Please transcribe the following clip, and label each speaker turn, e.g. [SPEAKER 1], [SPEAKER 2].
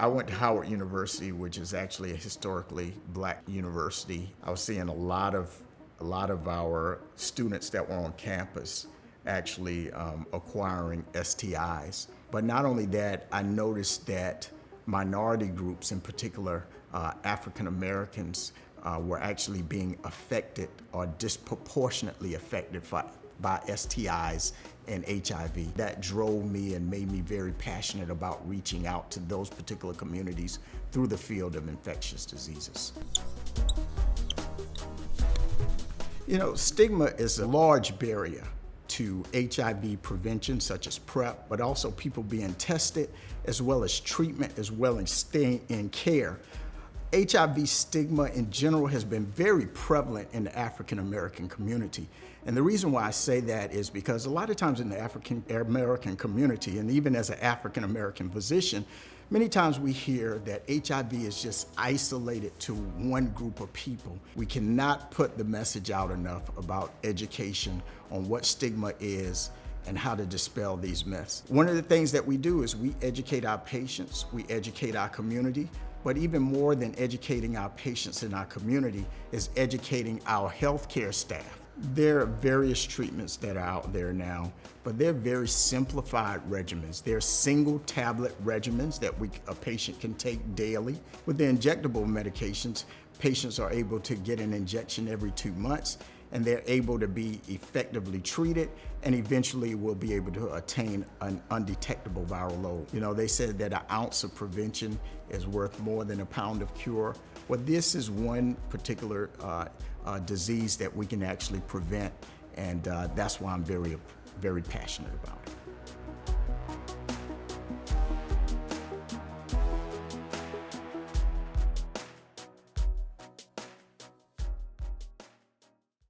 [SPEAKER 1] I went to Howard University, which is actually a historically black university. I was seeing a lot of our students that were on campus actually acquiring STIs. But not only that, I noticed that minority groups, in particular African Americans, were actually being affected or disproportionately affected by STIs and HIV. That drove me and made me very passionate about reaching out to those particular communities through the field of infectious diseases. You know, stigma is a large barrier to HIV prevention, such as PrEP, but also people being tested, as well as treatment, as well as staying in care. HIV stigma in general has been very prevalent in the African American community. And the reason why I say that is because a lot of times in the African American community, and even as an African American physician, many times we hear that HIV is just isolated to one group of people. We cannot put the message out enough about education on what stigma is and how to dispel these myths. One of the things that we do is we educate our patients, we educate our community, but even more than educating our patients in our community is educating our healthcare staff. There are various treatments that are out there now, but they're very simplified regimens. They're single tablet regimens that a patient can take daily. With the injectable medications, patients are able to get an injection every 2 months, and they're able to be effectively treated and eventually will be able to attain an undetectable viral load. You know, they said that an ounce of prevention is worth more than a pound of cure. Well, this is one particular disease that we can actually prevent, and that's why I'm very, very passionate about it.